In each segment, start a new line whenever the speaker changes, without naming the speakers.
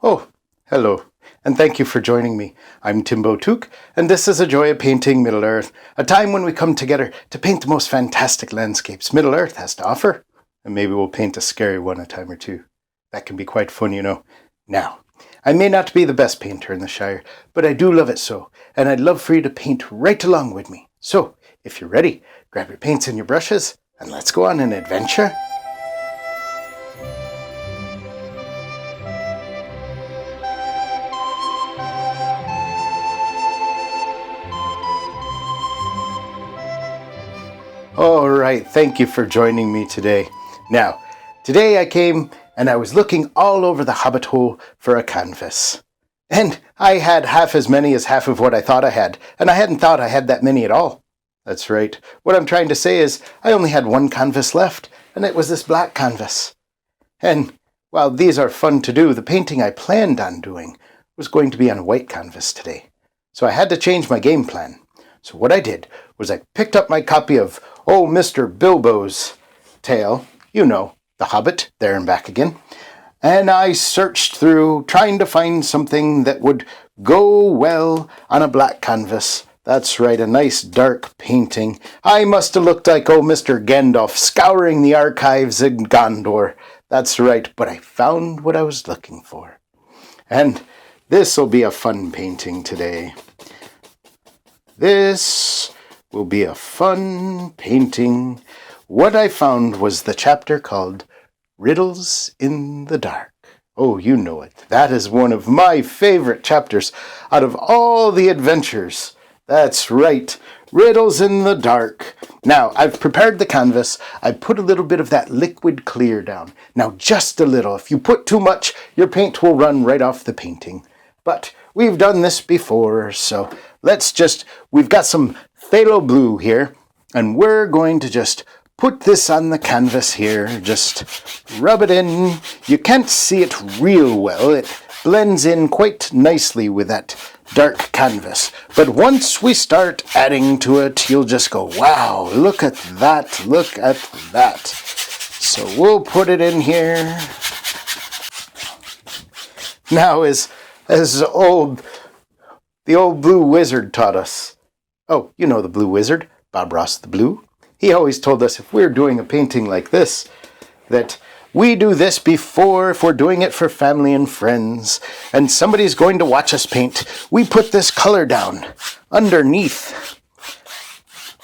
Oh, hello, and thank you for joining me. I'm Timbo Took, and this is A Joy of Painting Middle-earth, a time when we come together to paint the most fantastic landscapes Middle-earth has to offer. And maybe we'll paint a scary one a time or two. That can be quite fun, you know. Now, I may not be the best painter in the Shire, but I do love it so, and I'd love for you to paint right along with me. So, if you're ready, grab your paints and your brushes, and let's go on an adventure. All right, thank you for joining me today. Now, today I came and I was looking all over the Hobbit hole for a canvas. And I had half as many as half of what I thought I had, and I hadn't thought I had that many at all. That's right. What I'm trying to say is I only had one canvas left, and it was this black canvas. And while these are fun to do, the painting I planned on doing was going to be on a white canvas today. So I had to change my game plan. So what I did was I picked up my copy of old Mr. Bilbo's tale, you know, The Hobbit, there and back again, and I searched through trying to find something that would go well on a black canvas. That's right, a nice dark painting. I must have looked like old Mr. Gandalf scouring the archives in Gondor. That's right, but I found what I was looking for. And this'll be a fun painting today. This will be a fun painting. What I found was the chapter called Riddles in the Dark. Oh, you know it. That is one of my favorite chapters out of all the adventures. That's right, Riddles in the Dark. Now, I've prepared the canvas. I put a little bit of that liquid clear down. Now, just a little. If you put too much, your paint will run right off the painting. But we've done this before, so we've got some phthalo blue here, and we're going to just put this on the canvas here. Just rub it in. You can't see it real well. It blends in quite nicely with that dark canvas. But once we start adding to it, you'll just go, wow, look at that, look at that. So we'll put it in here. Now, as the old Blue Wizard taught us. Oh, you know the Blue Wizard, Bob Ross the Blue. He always told us if we're doing a painting like this, that we do this before if we're doing it for family and friends, and somebody's going to watch us paint. We put this color down underneath,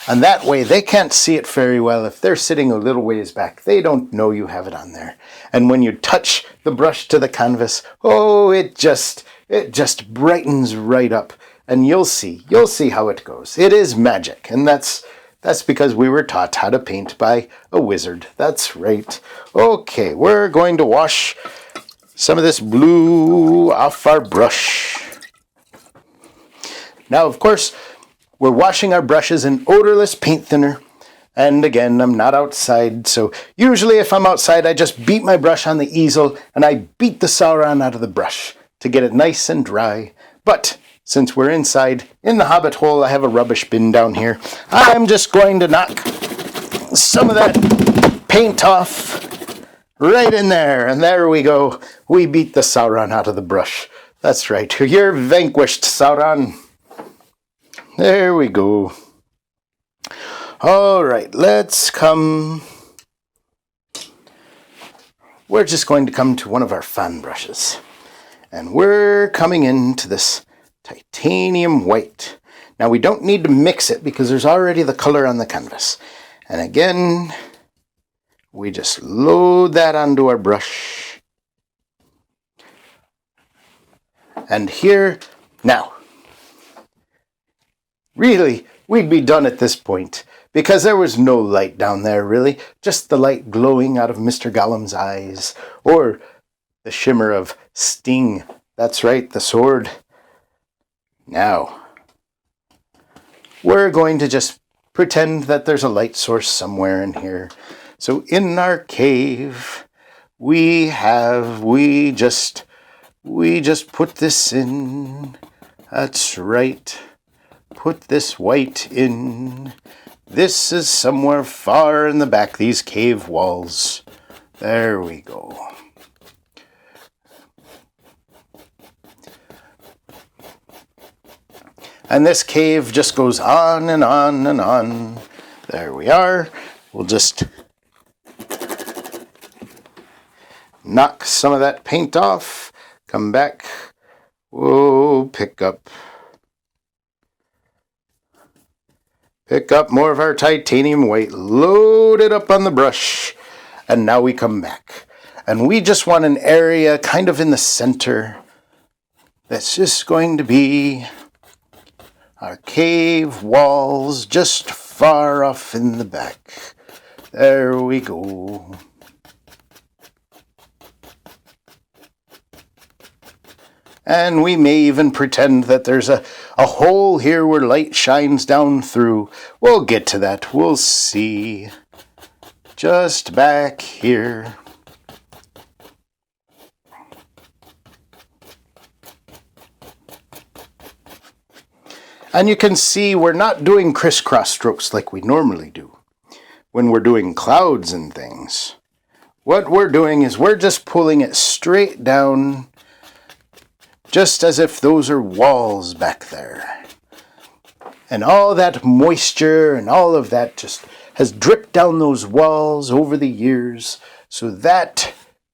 and that way they can't see it very well. If they're sitting a little ways back, they don't know you have it on there. And when you touch the brush to the canvas, oh, it just brightens right up. And you'll see how it goes. It is magic, and that's because we were taught how to paint by a wizard. That's right. Okay, we're going to wash some of this blue off our brush. Now, of course, we're washing our brushes in odorless paint thinner. And again, I'm not outside, so usually if I'm outside, I just beat my brush on the easel, and I beat the Sauron out of the brush to get it nice and dry. But since we're inside, in the Hobbit hole, I have a rubbish bin down here. I'm just going to knock some of that paint off right in there. And there we go. We beat the Sauron out of the brush. That's right. You're vanquished, Sauron. There we go. All right, let's come. We're just going to come to one of our fan brushes. And we're coming into this titanium white. Now we don't need to mix it because there's already the color on the canvas. And again, we just load that onto our brush. And here, now, really, we'd be done at this point because there was no light down there, really. Just the light glowing out of Mr. Gollum's eyes, or the shimmer of Sting. That's right, the sword. Now, we're going to just pretend that there's a light source somewhere in here. So in our cave, we just put this in. That's right. Put this white in. This is somewhere far in the back, these cave walls. There we go. And this cave just goes on and on and on. There we are. We'll just knock some of that paint off. Come back. Whoa, pick up more of our titanium white. Load it up on the brush. And now we come back. And we just want an area kind of in the center that's just going to be our cave walls just far off in the back. There we go. And we may even pretend that there's a hole here where light shines down through. We'll get to that. We'll see. Just back here. And you can see we're not doing crisscross strokes like we normally do when we're doing clouds and things. What we're doing is we're just pulling it straight down, just as if those are walls back there. And all that moisture and all of that just has dripped down those walls over the years. So that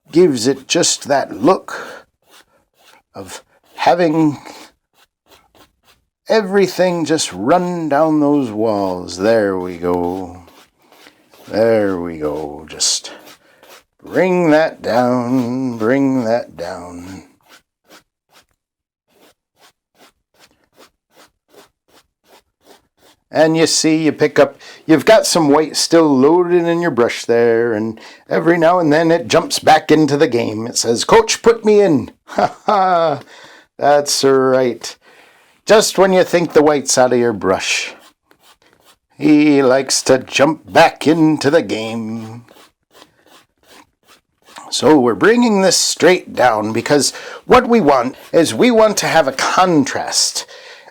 gives it just that look of having everything just run down those walls. There we go. There we go. Just bring that down. Bring that down. And you see, you've got some white still loaded in your brush there, and every now and then it jumps back into the game. It says, "Coach, put me in." Ha ha, that's right. Just when you think the white's out of your brush, he likes to jump back into the game. So we're bringing this straight down because what we want is we want to have a contrast.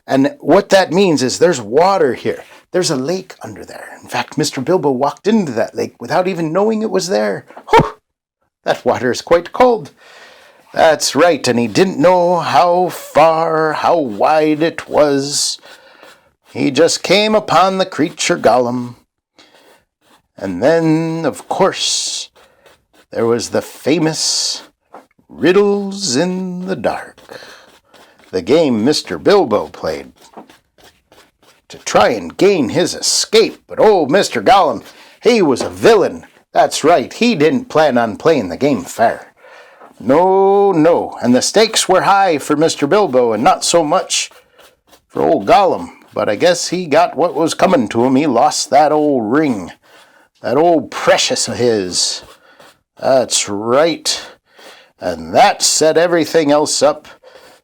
And what that means is there's water here. There's a lake under there. In fact, Mr. Bilbo walked into that lake without even knowing it was there. Whew! That water is quite cold. That's right, and he didn't know how far, how wide it was. He just came upon the creature Gollum. And then, of course, there was the famous Riddles in the Dark. The game Mr. Bilbo played to try and gain his escape. But old Mr. Gollum, he was a villain. That's right, he didn't plan on playing the game fair. No, no, and the stakes were high for Mr. Bilbo and not so much for old Gollum. But I guess he got what was coming to him. He lost that old ring, that old precious of his. That's right. And that set everything else up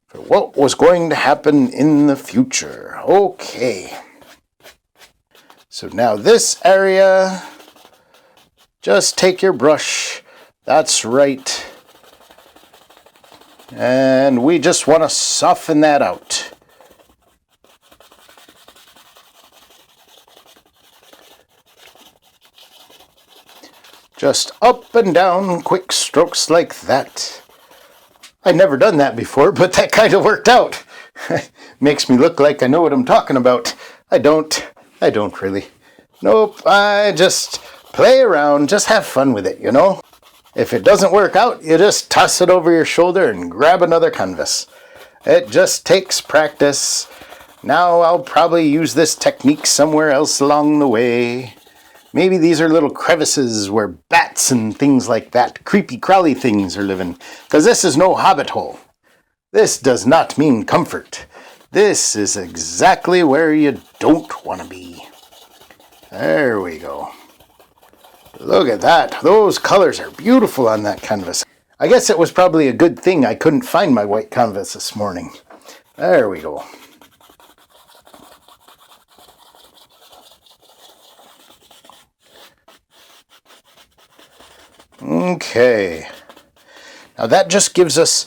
for what was going to happen in the future. Okay. So now this area, just take your brush. That's right. And we just want to soften that out. Just up and down, quick strokes like that. I'd never done that before, but that kind of worked out. Makes me look like I know what I'm talking about. I don't really. Nope, I just play around, just have fun with it, you know? If it doesn't work out, you just toss it over your shoulder and grab another canvas. It just takes practice. Now I'll probably use this technique somewhere else along the way. Maybe these are little crevices where bats and things like that, creepy crawly things are living. Because this is no hobbit hole. This does not mean comfort. This is exactly where you don't want to be. There we go. Look at that. Those colors are beautiful on that canvas. I guess it was probably a good thing I couldn't find my white canvas this morning. There we go. Okay. Now that just gives us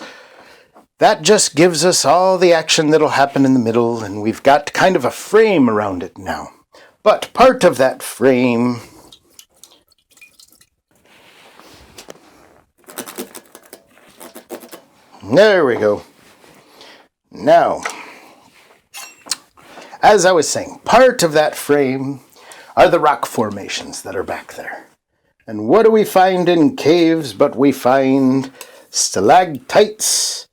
all the action that'll happen in the middle, and we've got kind of a frame around it now. But part of that frame there we go. Now, as I was saying, part of that frame are the rock formations that are back there. And what do we find in caves but we find stalactites,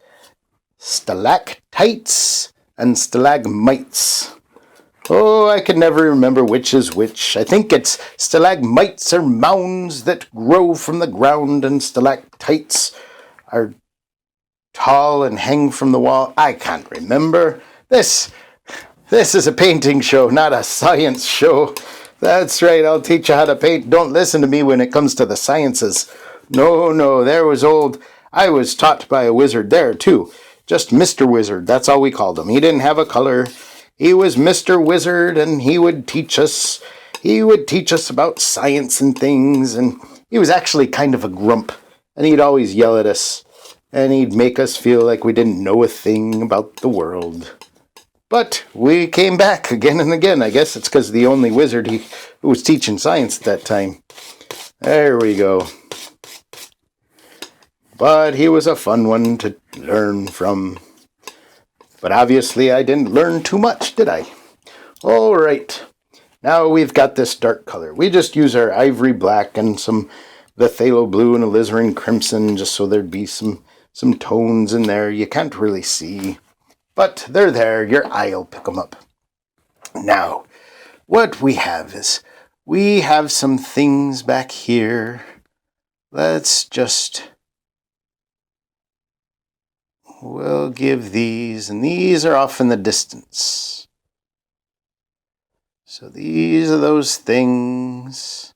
stalactites, and stalagmites. Oh, I can never remember which is which. I think it's stalagmites are mounds that grow from the ground and stalactites are tall and hang from the wall. I can't remember. This is a painting show, not a science show. That's right, I'll teach you how to paint. Don't listen to me when it comes to the sciences. No, I was taught by a wizard there too. Just Mr. Wizard, that's all we called him. He didn't have a color. He was Mr. Wizard, and he would teach us about science and things, and he was actually kind of a grump, and he'd always yell at us, and he'd make us feel like we didn't know a thing about the world. But we came back again and again. I guess it's because the only wizard who was teaching science at that time. There we go. But he was a fun one to learn from. But obviously I didn't learn too much, did I? All right. Now we've got this dark color. We just use our ivory black and the phthalo blue and alizarin crimson just so there'd be some tones in there. You can't really see. But they're there. Your eye will pick them up. Now, what we have is we have some things back here. We'll give these, and these are off in the distance. So these are those things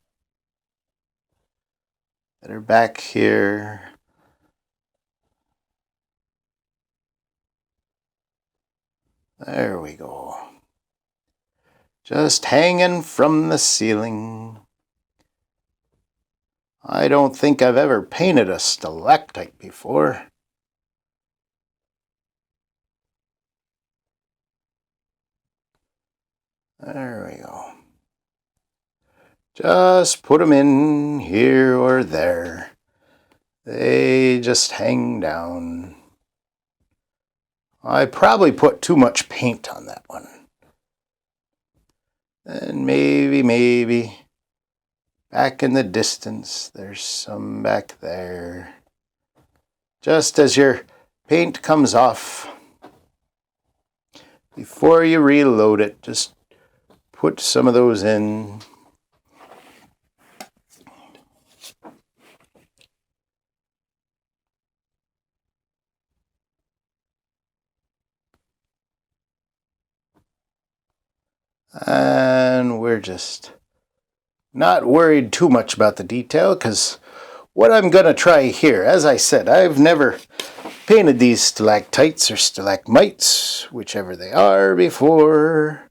that are back here. There we go. Just hanging from the ceiling. I don't think I've ever painted a stalactite before. There we go. Just put them in here or there. They just hang down. I probably put too much paint on that one. And maybe back in the distance, there's some back there. Just as your paint comes off, before you reload it, just put some of those in. And we're just not worried too much about the detail, because what I'm going to try here, as I said, I've never painted these stalactites or stalagmites, whichever they are, before.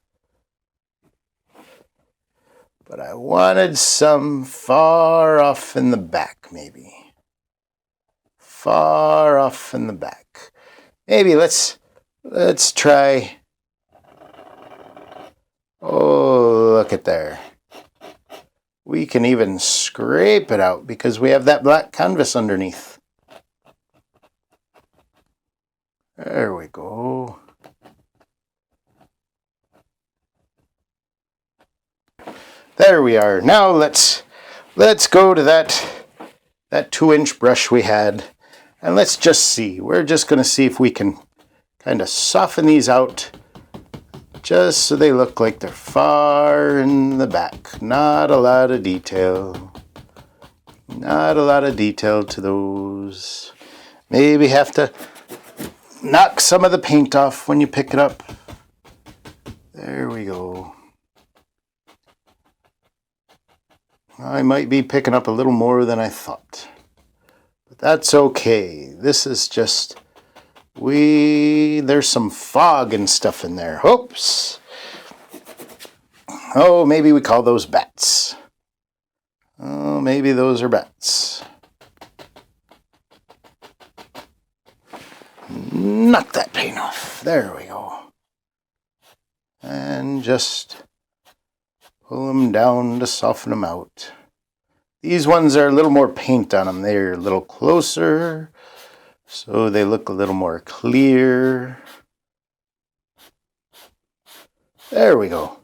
But I wanted some far off in the back, maybe. Far off in the back. Maybe let's try. Oh, look at there. We can even scrape it out because we have that black canvas underneath. There we go. There we are. Now let's go to that 2-inch brush we had, and let's just see. We're just going to see if we can kind of soften these out just so they look like they're far in the back. Not a lot of detail. Not a lot of detail to those. Maybe have to knock some of the paint off when you pick it up. There we go. I might be picking up a little more than I thought. But that's okay. This is just... there's some fog and stuff in there. Oops. Oh, maybe we call those bats. Oh, maybe those are bats. Knock that paint off. There we go. And just pull them down to soften them out. These ones are a little more paint on them. They're a little closer, so they look a little more clear. There we go.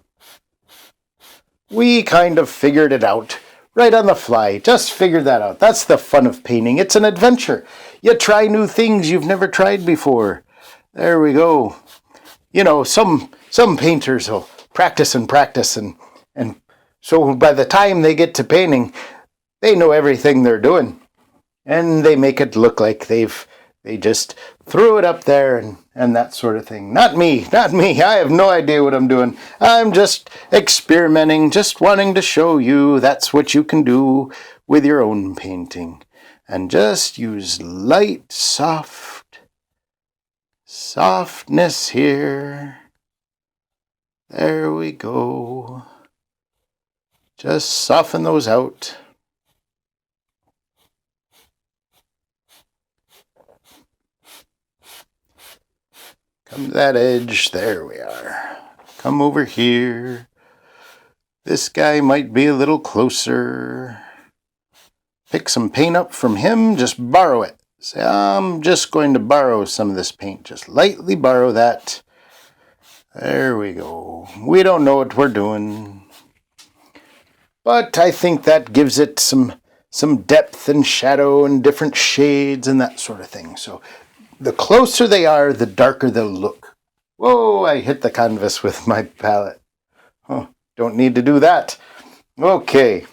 We kind of figured it out. Right on the fly. Just figured that out. That's the fun of painting. It's an adventure. You try new things you've never tried before. There we go. You know, some painters will practice and so by the time they get to painting, they know everything they're doing. And they make it look like they just threw it up there and that sort of thing. Not me. I have no idea what I'm doing. I'm just experimenting, just wanting to show you that's what you can do with your own painting. And just use light, softness here. There we go. Just soften those out. Come to that edge. There we are. Come over here. This guy might be a little closer. Pick some paint up from him. Just borrow it. Say, I'm just going to borrow some of this paint. Just lightly borrow that. There we go. We don't know what we're doing. But I think that gives it some depth and shadow and different shades and that sort of thing. So the closer they are, the darker they'll look. Whoa, I hit the canvas with my palette. Oh, don't need to do that. Okay.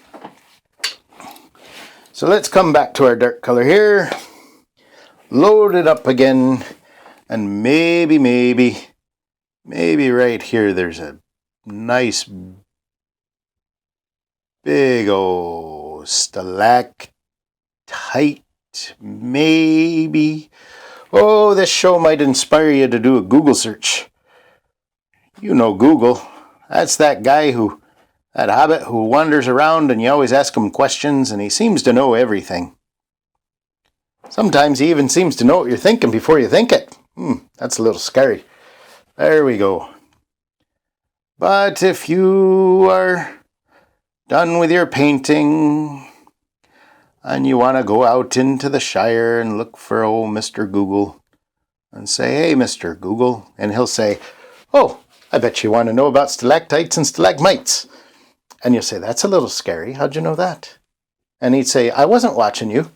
So let's come back to our dark color here. Load it up again. And maybe right here there's a nice big old stalactite. Maybe. Oh, this show might inspire you to do a Google search. You know Google. That's that guy that hobbit who wanders around and you always ask him questions and he seems to know everything. Sometimes he even seems to know what you're thinking before you think it. That's a little scary. There we go. But if you are done with your painting and you want to go out into the Shire and look for old Mr. Google and say, hey, Mr. Google, and he'll say, oh, I bet you want to know about stalactites and stalagmites. And you'll say, that's a little scary. How'd you know that? And he'd say, I wasn't watching you.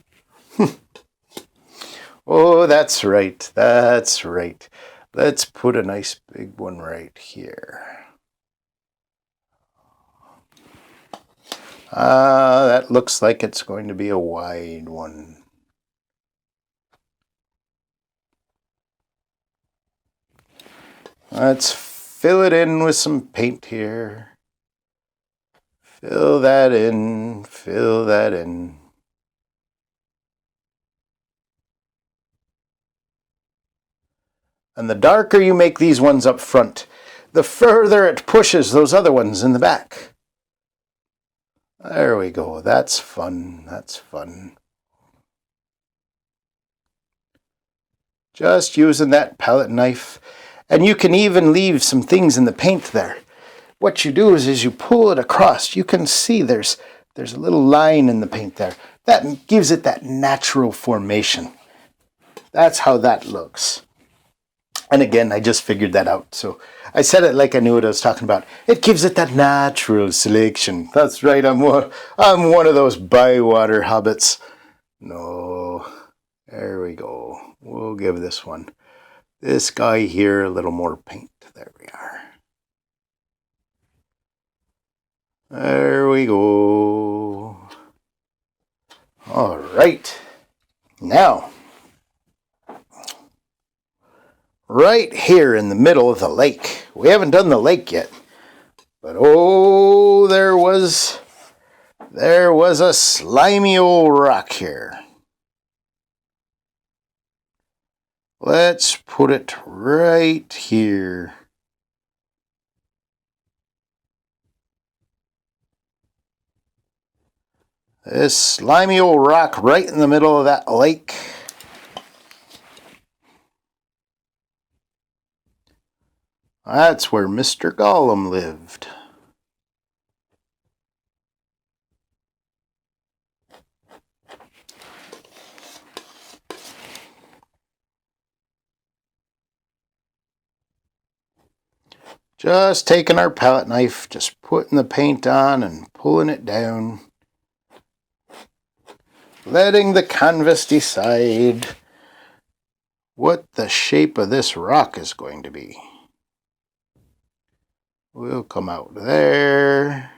Oh, that's right. Let's put a nice big one right here. That looks like it's going to be a wide one. Let's fill it in with some paint here. Fill that in. And the darker you make these ones up front, the further it pushes those other ones in the back. There we go. That's fun. Just using that palette knife. And you can even leave some things in the paint there. What you do is you pull it across. You can see there's a little line in the paint there. That gives it that natural formation. That's how that looks. And again, I just figured that out. So I said it like I knew what I was talking about. It gives it that natural selection. That's right. I'm one of those bywater hobbits. No. There we go. We'll give this guy here a little more paint. There we are. There we go. All right. Now, right here in the middle of the lake. We haven't done the lake yet. But oh, there was a slimy old rock here. Let's put it right here. This slimy old rock right in the middle of that lake. That's where Mr. Gollum lived. Just taking our palette knife, just putting the paint on and pulling it down. Letting the canvas decide what the shape of this rock is going to be. We'll come out there,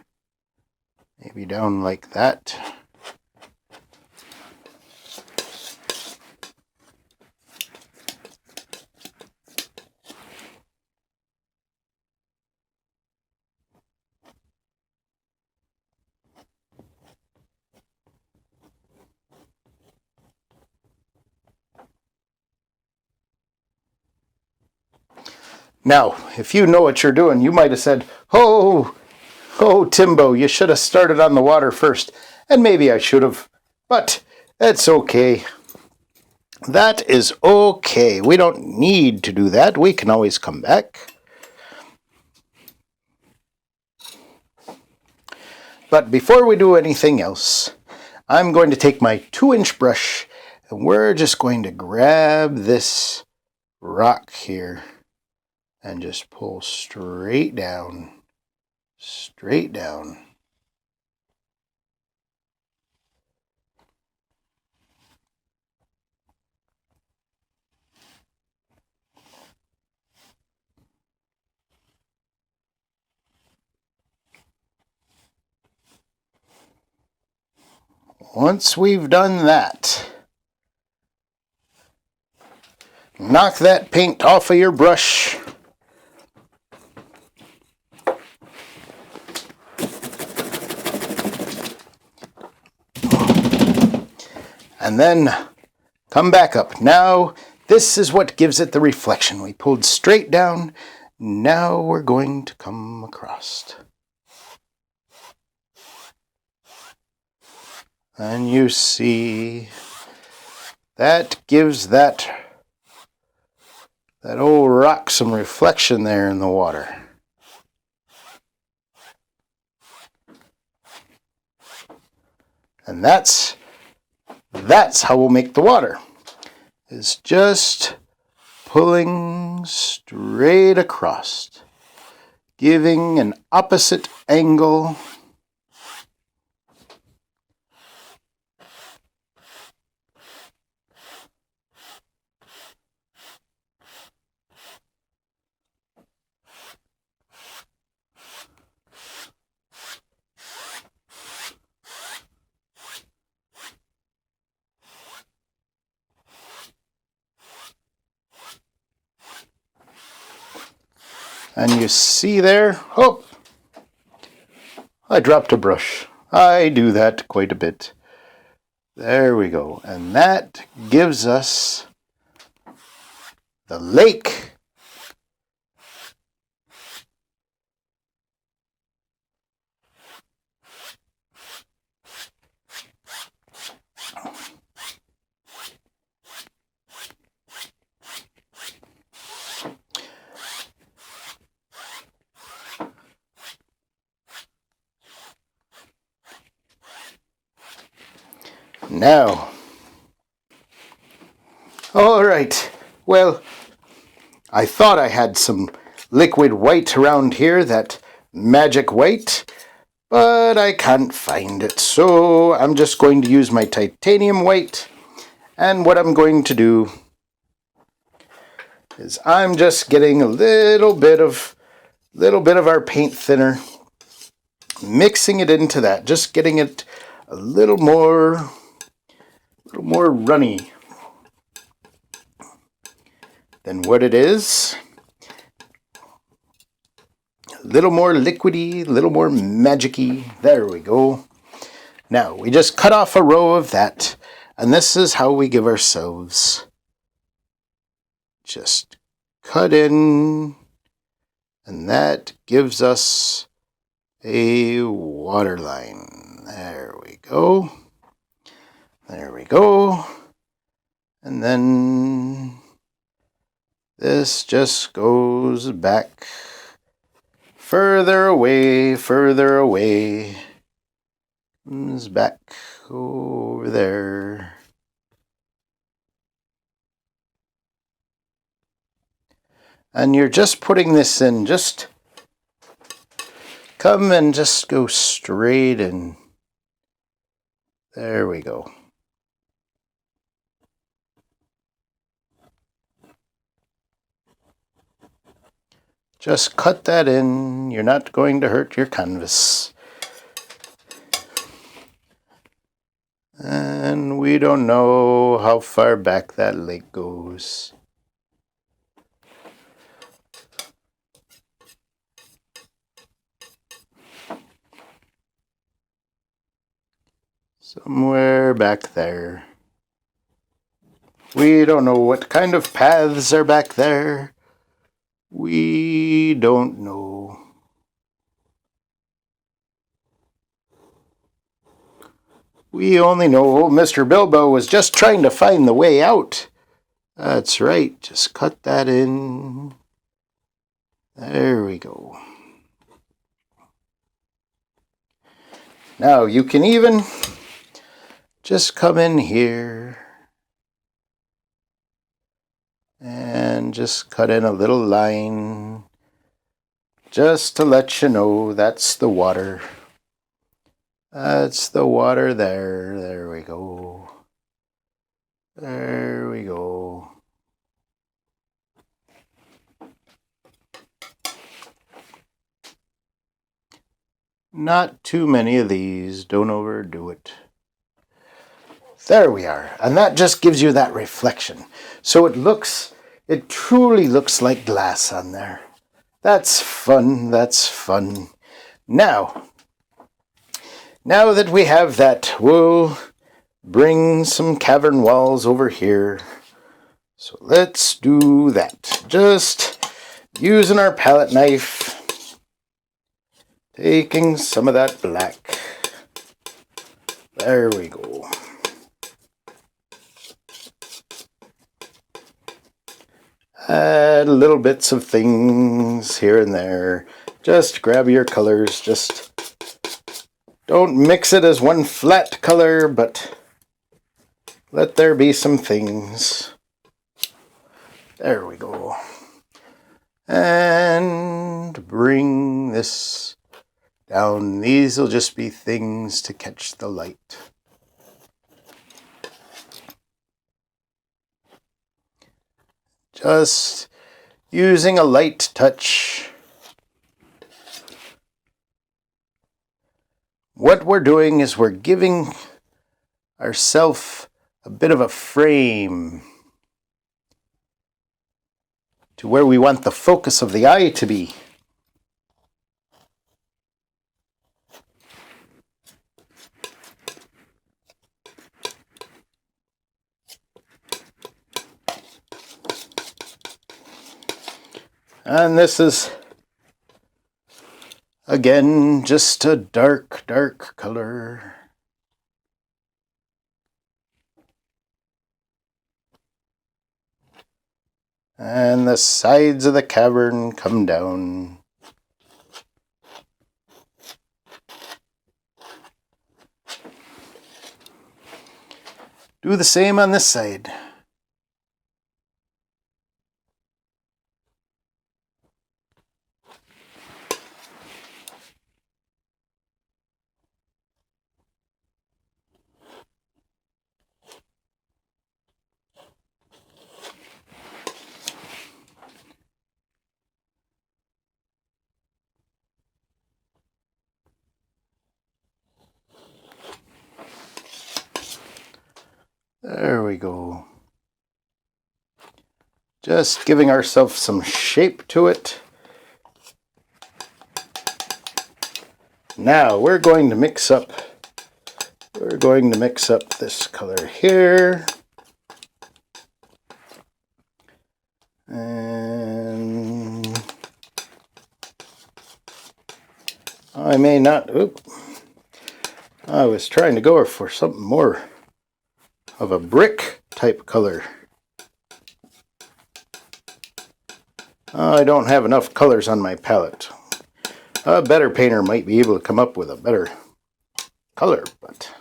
maybe down like that. Now, if you know what you're doing, you might have said, oh, Timbo, you should have started on the water first. And maybe I should have, but that's okay. That is okay. We don't need to do that. We can always come back. But before we do anything else, I'm going to take my 2-inch brush and we're just going to grab this rock here and just pull straight down, straight down. Once we've done that, knock that paint off of your brush. And then come back up. Now, this is what gives it the reflection. We pulled straight down. Now we're going to come across. And you see, that gives that old rock some reflection there in the water. And that's how we'll make the water. Is just pulling straight across, giving an opposite angle. And you see there, oh, I dropped a brush. I do that quite a bit. There we go. And that gives us the lake. Now, all right, well, I thought I had some liquid white around here, that magic white, but I can't find it, so I'm just going to use my titanium white, and what I'm going to do is I'm just getting a little bit of our paint thinner, mixing it into that, just getting it a little more runny than what it is. A little more liquidy, a little more magicy. There we go. Now we just cut off a row of that, and this is how we give ourselves. Just cut in, and that gives us a waterline. There we go. There we go. And then this just goes back further away, comes back over there. And you're just putting this in just come and just go straight in. There we go. Just cut that in. You're not going to hurt your canvas. And we don't know how far back that lake goes. Somewhere back there. We don't know what kind of paths are back there. We don't know. We only know Mr. Bilbo was just trying to find the way out. That's right, just cut that in. There we go. Now you can even just come in here and just cut in a little line just to let you know that's the water. That's the water there. There we go. There we go. Not too many of these. Don't overdo it. There we are. And that just gives you that reflection. So it truly looks like glass on there. That's fun. That's fun. Now that we have that, we'll bring some cavern walls over here. So let's do that. Just using our palette knife. Taking some of that black. There we go. Add little bits of things here and there. Just grab your colors. Just don't mix it as one flat color, but let there be some things. There we go. And bring this down. These will just be things to catch the light. Just using a light touch. What we're doing is we're giving ourselves a bit of a frame to where we want the focus of the eye to be. And this is, again, just a dark, dark color. And the sides of the cavern come down. Do the same on this side. There we go. Just giving ourselves some shape to it. Now we're going to mix up this color here. And I may not, I was trying to go for something more of a brick type color. I don't have enough colors on my palette. A better painter might be able to come up with a better color, but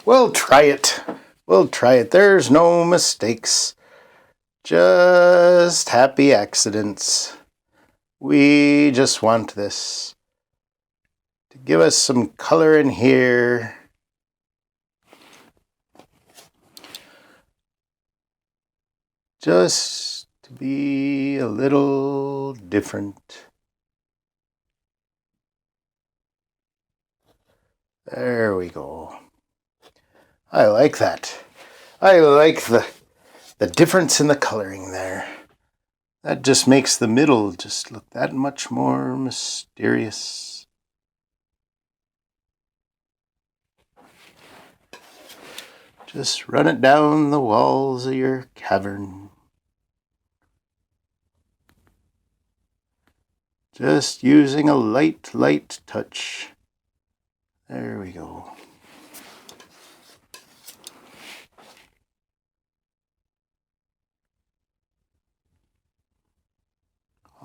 we'll try it. We'll try it. There's no mistakes. Just happy accidents. We just want this to give us some color in here. Just to be a little different. There we go. I like that. I like the difference in the coloring there. That just makes the middle just look that much more mysterious. Just run it down the walls of your cavern. Just using a light touch. There we go.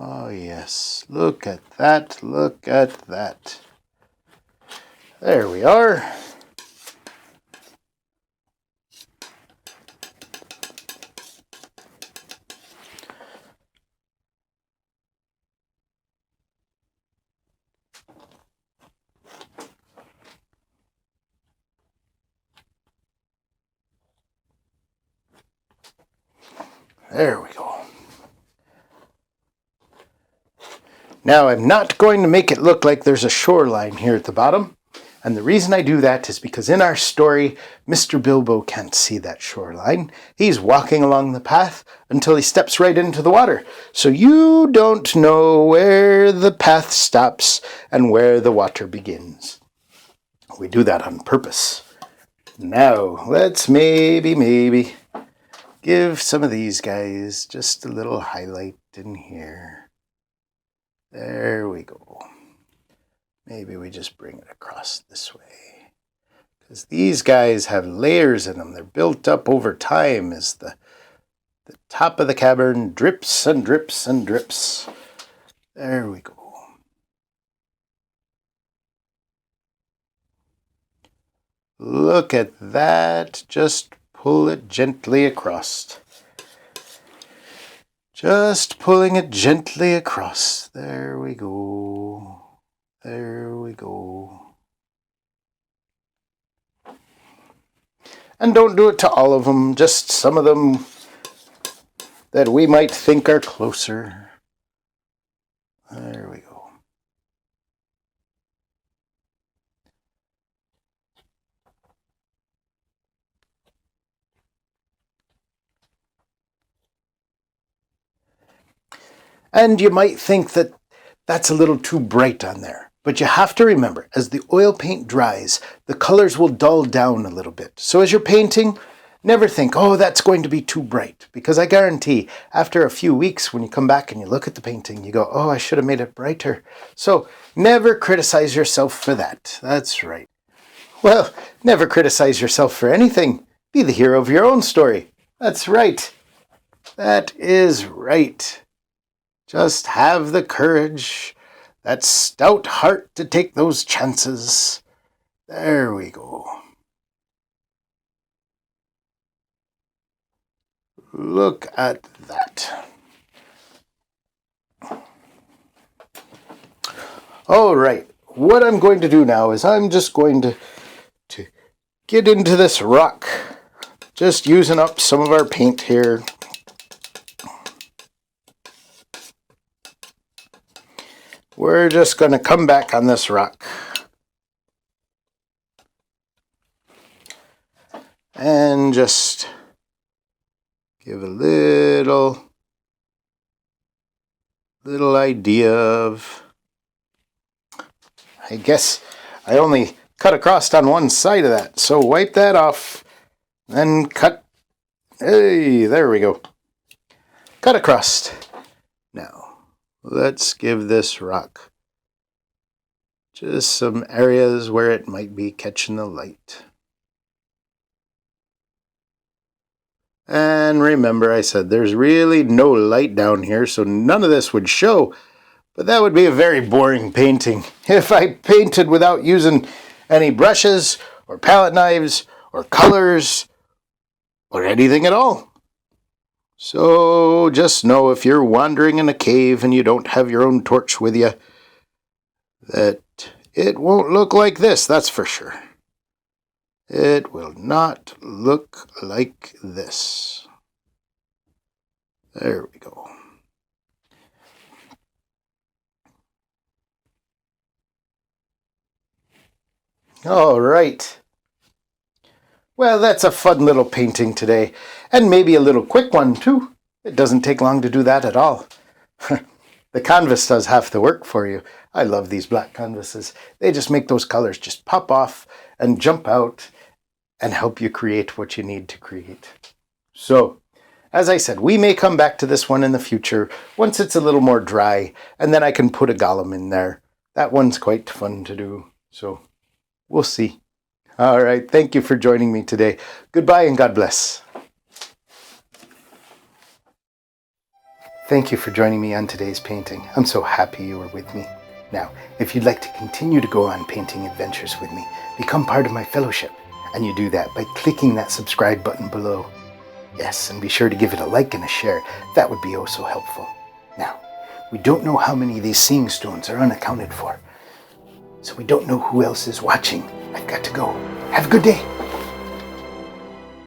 Oh yes, look at that, look at that. There we are. There we go. Now I'm not going to make it look like there's a shoreline here at the bottom. And the reason I do that is because in our story, Mr. Bilbo can't see that shoreline. He's walking along the path until he steps right into the water. So you don't know where the path stops and where the water begins. We do that on purpose. Now, let's maybe give some of these guys just a little highlight in here. There we go. Maybe we just bring it across this way. Because these guys have layers in them. They're built up over time as the top of the cavern drips and drips and drips. There we go. Look at that. Just pull it gently across. Just pulling it gently across. There we go. There we go. And don't do it to all of them, just some of them that we might think are closer. There we go. And you might think that that's a little too bright on there. But you have to remember, as the oil paint dries, the colors will dull down a little bit. So as you're painting, never think, oh, that's going to be too bright. Because I guarantee, after a few weeks, when you come back and you look at the painting, you go, oh, I should have made it brighter. So never criticize yourself for that. That's right. Well, never criticize yourself for anything. Be the hero of your own story. That's right. That is right. Just have the courage, that stout heart to take those chances. There we go. Look at that. All right, what I'm going to do now is I'm just going to get into this rock. Just using up some of our paint here. We're just going to come back on this rock. And just give a little idea of, I guess I only cut across on one side of that. So wipe that off, then cut. Hey, there we go. Cut across. Now, let's give this rock just some areas where it might be catching the light. And remember, I said there's really no light down here, so none of this would show. But that would be a very boring painting if I painted without using any brushes or palette knives or colors or anything at all. So just know if you're wandering in a cave and you don't have your own torch with you, that it won't look like this, that's for sure. It will not look like this. There we go. All right. Well, that's a fun little painting today, and maybe a little quick one too. It doesn't take long to do that at all. The canvas does half the work for you. I love these black canvases. They just make those colors just pop off and jump out and help you create what you need to create. So, as I said, we may come back to this one in the future once it's a little more dry, and then I can put a Gollum in there. That one's quite fun to do, so we'll see. All right, thank you for joining me today. Goodbye and God bless. Thank you for joining me on today's painting. I'm so happy you were with me. Now, if you'd like to continue to go on painting adventures with me, become part of my fellowship. And you do that by clicking that subscribe button below. Yes, and be sure to give it a like and a share. That would be oh so helpful. Now, we don't know how many of these seeing stones are unaccounted for. So we don't know who else is watching. I've got to go. Have a good day.